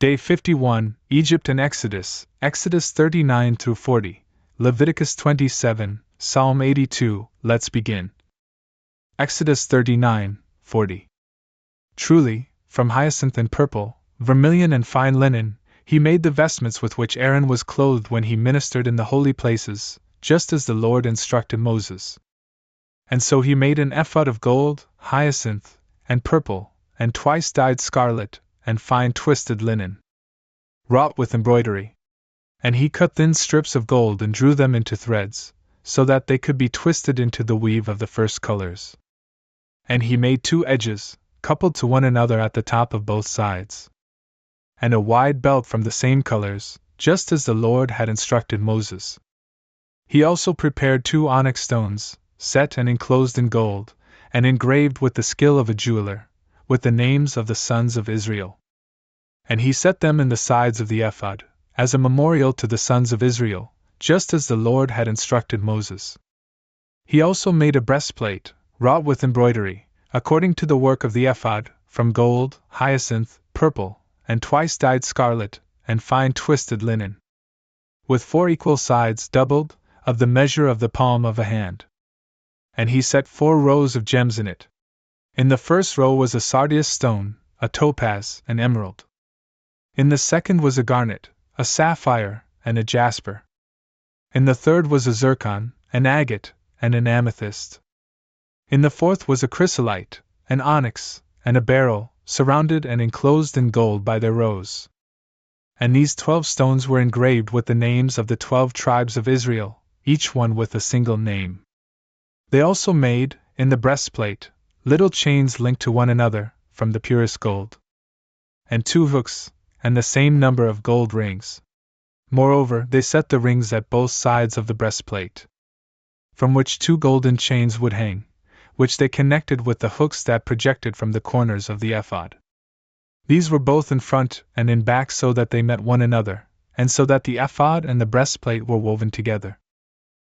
Day 51, Egypt and Exodus, Exodus 39 through 40, Leviticus 27, Psalm 82. Let's begin. Exodus 39, 40. Truly, from hyacinth and purple, vermilion and fine linen, he made the vestments with which Aaron was clothed when he ministered in the holy places, just as the Lord instructed Moses. And so he made an ephod of gold, hyacinth, and purple, and twice dyed scarlet, and fine twisted linen, wrought with embroidery. And he cut thin strips of gold and drew them into threads, so that they could be twisted into the weave of the first colors. And he made 2 edges, coupled to one another at the top of both sides, and a wide belt from the same colors, just as the Lord had instructed Moses. He also prepared 2 onyx stones, set and enclosed in gold, and engraved with the skill of a jeweler, with the names of the sons of Israel. And he set them in the sides of the ephod, as a memorial to the sons of Israel, just as the Lord had instructed Moses. He also made a breastplate, wrought with embroidery, according to the work of the ephod, from gold, hyacinth, purple, and twice dyed scarlet, and fine twisted linen, with 4 equal sides doubled, of the measure of the palm of a hand. And he set 4 rows of gems in it. In the first row was a sardius stone, a topaz, an emerald. In the second was a garnet, a sapphire, and a jasper. In the third was a zircon, an agate, and an amethyst. In the fourth was a chrysolite, an onyx, and a beryl, surrounded and enclosed in gold by their rows. And these 12 stones were engraved with the names of the 12 tribes of Israel, each one with a single name. They also made, in the breastplate, little chains linked to one another, from the purest gold, and 2 hooks, and the same number of gold rings. Moreover, they set the rings at both sides of the breastplate, from which 2 golden chains would hang, which they connected with the hooks that projected from the corners of the ephod. These were both in front and in back so that they met one another, and so that the ephod and the breastplate were woven together,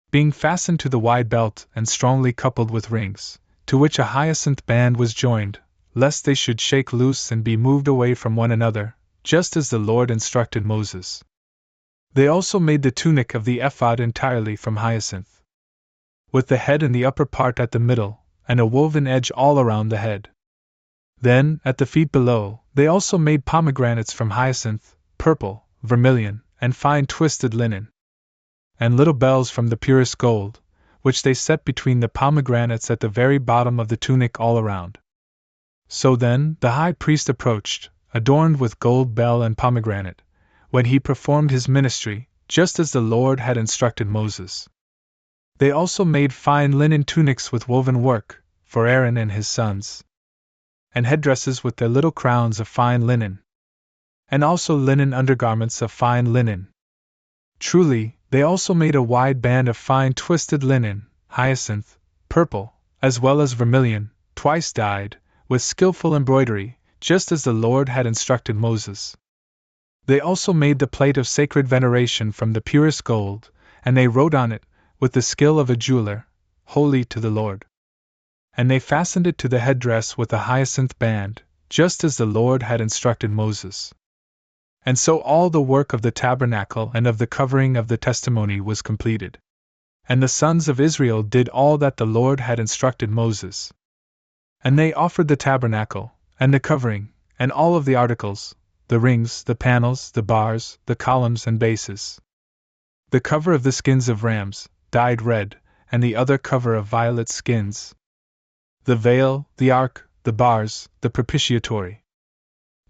being fastened to the wide belt and strongly coupled with rings, to which a hyacinth band was joined, lest they should shake loose and be moved away from one another, just as the Lord instructed Moses. They also made the tunic of the ephod entirely from hyacinth, with the head and the upper part at the middle, and a woven edge all around the head. Then, at the feet below, they also made pomegranates from hyacinth, purple, vermilion, and fine twisted linen, and little bells from the purest gold, which they set between the pomegranates at the very bottom of the tunic all around. So then the high priest approached, adorned with gold bell and pomegranate, when he performed his ministry, just as the Lord had instructed Moses. They also made fine linen tunics with woven work, for Aaron and his sons, and headdresses with their little crowns of fine linen, and also linen undergarments of fine linen. Truly, they also made a wide band of fine twisted linen, hyacinth, purple, as well as vermilion, twice dyed, with skillful embroidery, just as the Lord had instructed Moses. They also made the plate of sacred veneration from the purest gold, and they wrote on it, with the skill of a jeweler, "Holy to the Lord." And they fastened it to the headdress with a hyacinth band, just as the Lord had instructed Moses. And so all the work of the tabernacle and of the covering of the testimony was completed. And the sons of Israel did all that the Lord had instructed Moses. And they offered the tabernacle, and the covering, and all of the articles, the rings, the panels, the bars, the columns and bases, the cover of the skins of rams, dyed red, and the other cover of violet skins, the veil, the ark, the bars, the propitiatory,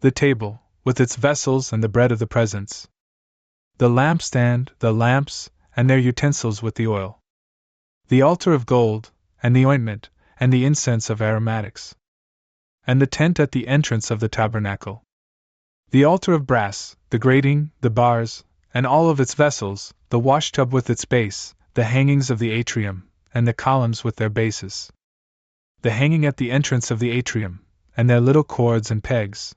the table, with its vessels and the bread of the presence, the lampstand, the lamps, and their utensils with the oil, the altar of gold, and the ointment, and the incense of aromatics, and the tent at the entrance of the tabernacle, the altar of brass, the grating, the bars, and all of its vessels, the washtub with its base, the hangings of the atrium, and the columns with their bases, the hanging at the entrance of the atrium, and their little cords and pegs.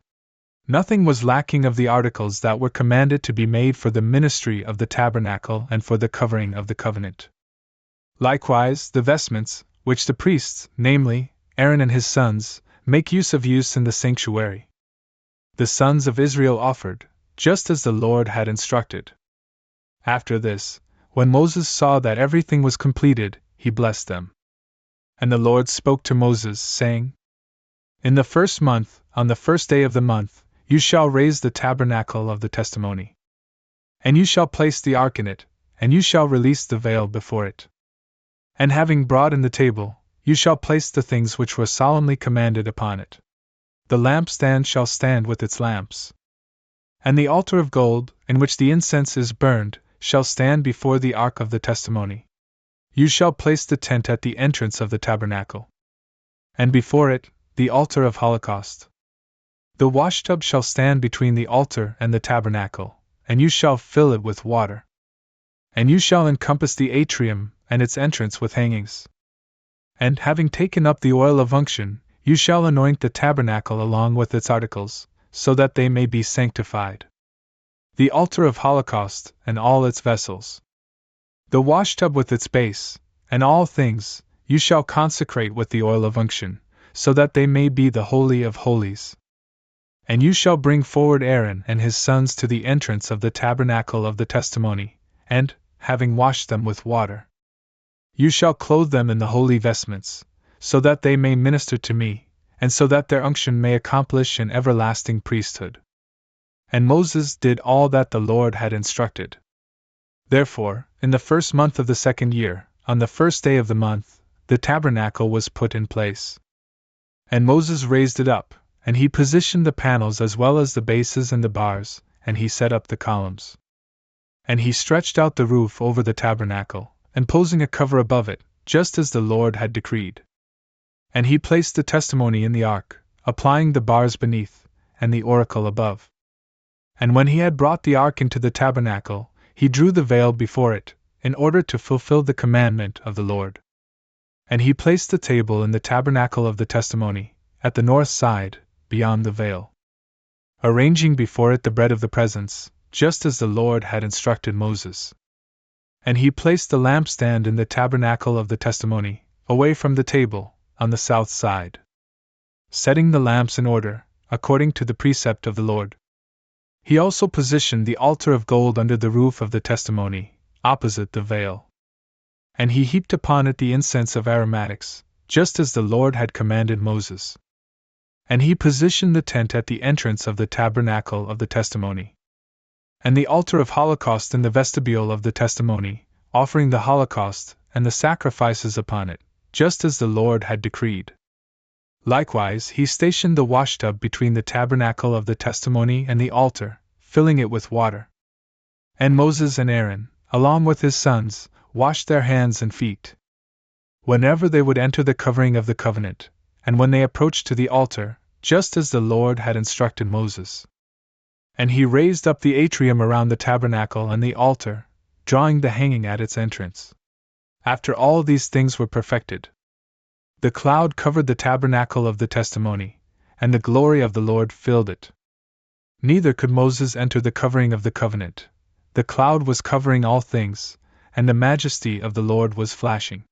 Nothing was lacking of the articles that were commanded to be made for the ministry of the tabernacle and for the covering of the covenant. Likewise, the vestments, which the priests, namely, Aaron and his sons, make use in the sanctuary. The sons of Israel offered, just as the Lord had instructed. After this, when Moses saw that everything was completed, he blessed them. And the Lord spoke to Moses, saying, In the 1st month, on the 1st day of the month, you shall raise the tabernacle of the testimony. And you shall place the ark in it, and you shall release the veil before it. And having brought in the table, you shall place the things which were solemnly commanded upon it. The lampstand shall stand with its lamps. And the altar of gold, in which the incense is burned, shall stand before the ark of the testimony. You shall place the tent at the entrance of the tabernacle. And before it, the altar of holocaust. The washtub shall stand between the altar and the tabernacle, and you shall fill it with water. And you shall encompass the atrium and its entrance with hangings. And having taken up the oil of unction, you shall anoint the tabernacle along with its articles, so that they may be sanctified. The altar of holocaust and all its vessels. The washtub with its base, and all things, you shall consecrate with the oil of unction, so that they may be the holy of holies. And you shall bring forward Aaron and his sons to the entrance of the tabernacle of the testimony, and, having washed them with water, you shall clothe them in the holy vestments, so that they may minister to me, and so that their unction may accomplish an everlasting priesthood. And Moses did all that the Lord had instructed. Therefore, in the 1st month of the 2nd year, on the 1st day of the month, the tabernacle was put in place. And Moses raised it up, and he positioned the panels as well as the bases and the bars, and he set up the columns. And he stretched out the roof over the tabernacle, and posing a cover above it, just as the Lord had decreed. And he placed the testimony in the ark, applying the bars beneath, and the oracle above. And when he had brought the ark into the tabernacle, he drew the veil before it, in order to fulfill the commandment of the Lord. And he placed the table in the tabernacle of the testimony, at the north side, beyond the veil, arranging before it the bread of the presence, just as the Lord had instructed Moses. And he placed the lampstand in the tabernacle of the testimony, away from the table, on the south side, setting the lamps in order, according to the precept of the Lord. He also positioned the altar of gold under the roof of the testimony, opposite the veil. And he heaped upon it the incense of aromatics, just as the Lord had commanded Moses. And he positioned the tent at the entrance of the tabernacle of the testimony, and the altar of holocaust in the vestibule of the testimony, offering the holocaust and the sacrifices upon it, just as the Lord had decreed. Likewise, he stationed the washtub between the tabernacle of the testimony and the altar, filling it with water. And Moses and Aaron, along with his sons, washed their hands and feet whenever they would enter the covering of the covenant, and when they approached to the altar, just as the Lord had instructed Moses. And he raised up the atrium around the tabernacle and the altar, drawing the hanging at its entrance. After all these things were perfected, the cloud covered the tabernacle of the testimony, and the glory of the Lord filled it. Neither could Moses enter the covering of the covenant. The cloud was covering all things, and the majesty of the Lord was flashing.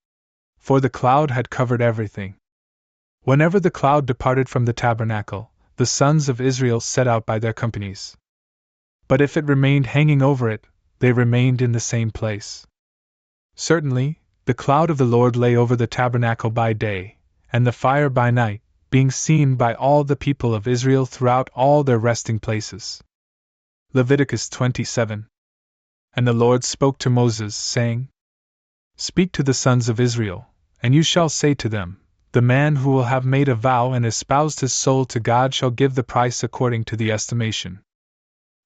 For the cloud had covered everything. Whenever the cloud departed from the tabernacle, the sons of Israel set out by their companies. But if it remained hanging over it, they remained in the same place. Certainly, the cloud of the Lord lay over the tabernacle by day, and the fire by night, being seen by all the people of Israel throughout all their resting places. Leviticus 27. And the Lord spoke to Moses, saying, Speak to the sons of Israel, and you shall say to them, The man who will have made a vow and espoused his soul to God shall give the price according to the estimation.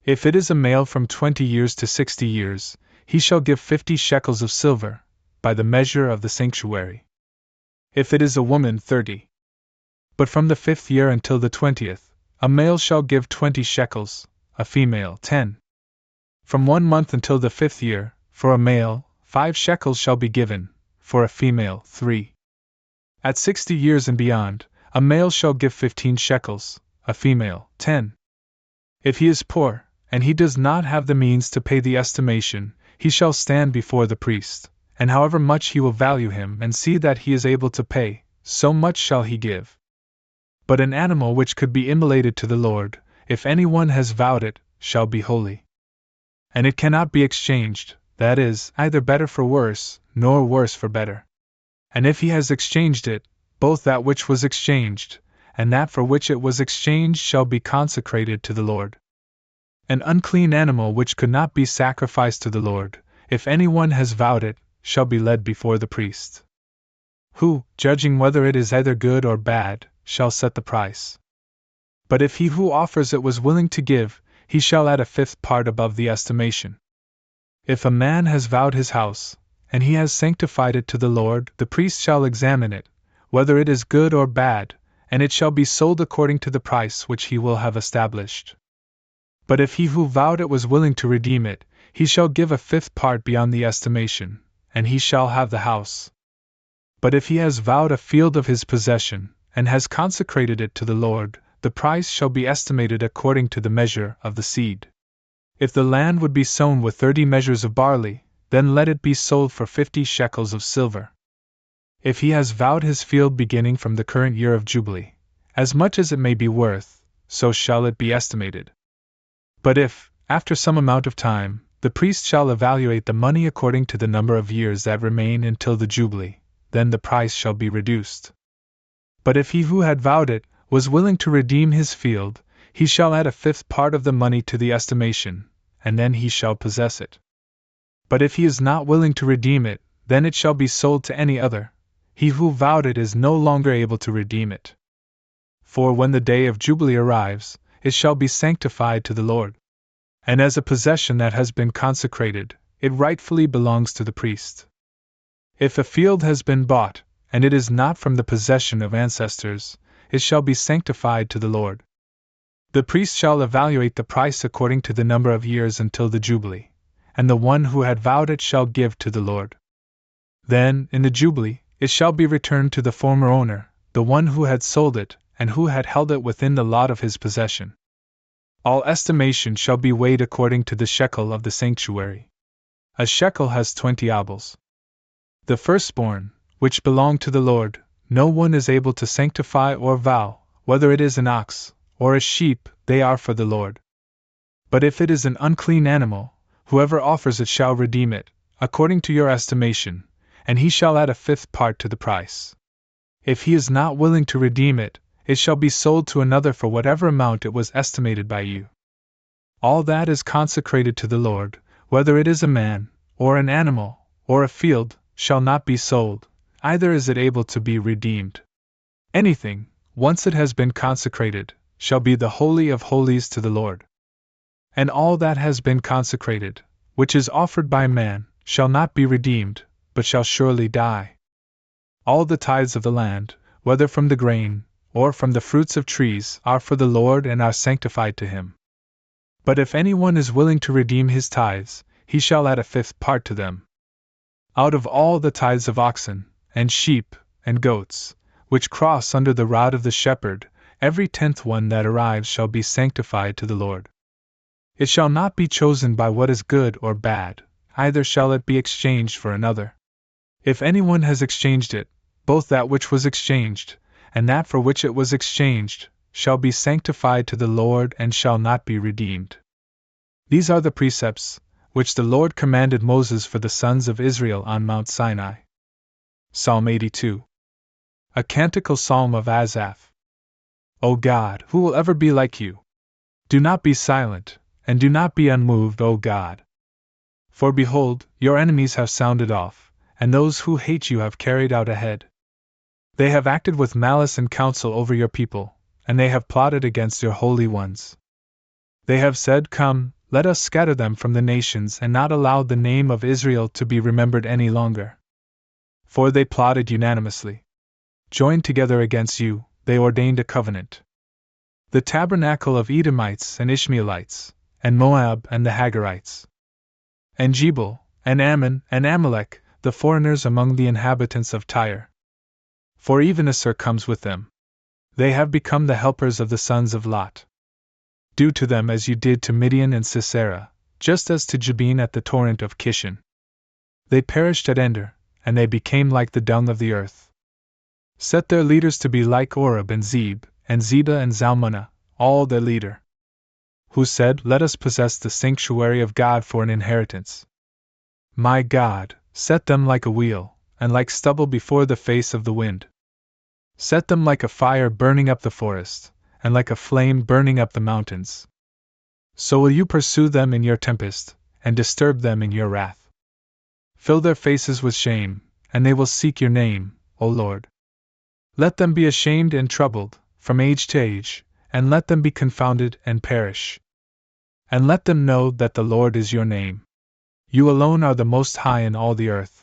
If it is a male from 20 years to 60 years, he shall give 50 shekels of silver, by the measure of the sanctuary. If it is a woman, 30. But from the 5th year until the 20th, a male shall give 20 shekels, a female 10. From 1 month until the 5th year, for a male, 5 shekels shall be given, for a female 3. At 60 years and beyond, a male shall give 15 shekels, a female 10. If he is poor, and he does not have the means to pay the estimation, he shall stand before the priest, and however much he will value him and see that he is able to pay, so much shall he give. But an animal which could be immolated to the Lord, if anyone has vowed it, shall be holy. And it cannot be exchanged, that is, either better for worse, nor worse for better. And if he has exchanged it, both that which was exchanged, and that for which it was exchanged shall be consecrated to the Lord. An unclean animal which could not be sacrificed to the Lord, if anyone has vowed it, shall be led before the priest, who, judging whether it is either good or bad, shall set the price. But if he who offers it was willing to give, he shall add a fifth part above the estimation. If a man has vowed his house, and he has sanctified it to the Lord, the priest shall examine it, whether it is good or bad, and it shall be sold according to the price which he will have established. But if he who vowed it was willing to redeem it, he shall give a fifth part beyond the estimation, and he shall have the house. But if he has vowed a field of his possession, and has consecrated it to the Lord, the price shall be estimated according to the measure of the seed. If the land would be sown with 30 measures of barley, then let it be sold for 50 shekels of silver. If he has vowed his field beginning from the current year of Jubilee, as much as it may be worth, so shall it be estimated. But if, after some amount of time, the priest shall evaluate the money according to the number of years that remain until the Jubilee, then the price shall be reduced. But if he who had vowed it was willing to redeem his field, he shall add a fifth part of the money to the estimation, and then he shall possess it. But if he is not willing to redeem it, then it shall be sold to any other. He who vowed it is no longer able to redeem it. For when the day of Jubilee arrives, it shall be sanctified to the Lord. And as a possession that has been consecrated, it rightfully belongs to the priest. If a field has been bought, and it is not from the possession of ancestors, it shall be sanctified to the Lord. The priest shall evaluate the price according to the number of years until the Jubilee, and the one who had vowed it shall give to the Lord. Then, in the Jubilee, it shall be returned to the former owner, the one who had sold it, and who had held it within the lot of his possession. All estimation shall be weighed according to the shekel of the sanctuary. A shekel has 20 obols. The firstborn, which belong to the Lord, no one is able to sanctify or vow, whether it is an ox, or a sheep, they are for the Lord. But if it is an unclean animal, whoever offers it shall redeem it, according to your estimation, and he shall add a fifth part to the price. If he is not willing to redeem it, it shall be sold to another for whatever amount it was estimated by you. All that is consecrated to the Lord, whether it is a man, or an animal, or a field, shall not be sold, either is it able to be redeemed. Anything, once it has been consecrated, shall be the Holy of Holies to the Lord. And all that has been consecrated, which is offered by man, shall not be redeemed, but shall surely die. All the tithes of the land, whether from the grain, or from the fruits of trees, are for the Lord and are sanctified to him. But if anyone is willing to redeem his tithes, he shall add a fifth part to them. Out of all the tithes of oxen, and sheep, and goats, which cross under the rod of the shepherd, every 10th one that arrives shall be sanctified to the Lord. It shall not be chosen by what is good or bad, either shall it be exchanged for another. If anyone has exchanged it, both that which was exchanged, and that for which it was exchanged, shall be sanctified to the Lord and shall not be redeemed. These are the precepts, which the Lord commanded Moses for the sons of Israel on Mount Sinai. Psalm 82. A canticle psalm of Asaph. O God, who will ever be like you? Do not be silent, and do not be unmoved, O God. For behold, your enemies have sounded off, and those who hate you have carried out ahead. They have acted with malice and counsel over your people, and they have plotted against your holy ones. They have said, Come, let us scatter them from the nations and not allow the name of Israel to be remembered any longer. For they plotted unanimously. Joined together against you, they ordained a covenant. The tabernacle of Edomites and Ishmaelites, and Moab and the Hagarites, and Jebel, and Ammon, and Amalek, the foreigners among the inhabitants of Tyre. For even Assur comes with them. They have become the helpers of the sons of Lot. Do to them as you did to Midian and Sisera, just as to Jabin at the torrent of Kishon. They perished at Ender, and they became like the dung of the earth. Set their leaders to be like Oreb and Zeb, and Zeba and Zalmunna, all their leader. who said, "Let us possess the sanctuary of God for an inheritance." My God, set them like a wheel, and like stubble before the face of the wind. Set them like a fire burning up the forest, and like a flame burning up the mountains. So will you pursue them in your tempest, and disturb them in your wrath. Fill their faces with shame, and they will seek your name, O Lord. Let them be ashamed and troubled, from age to age, and let them be confounded and perish. And let them know that the Lord is your name. You alone are the Most High in all the earth.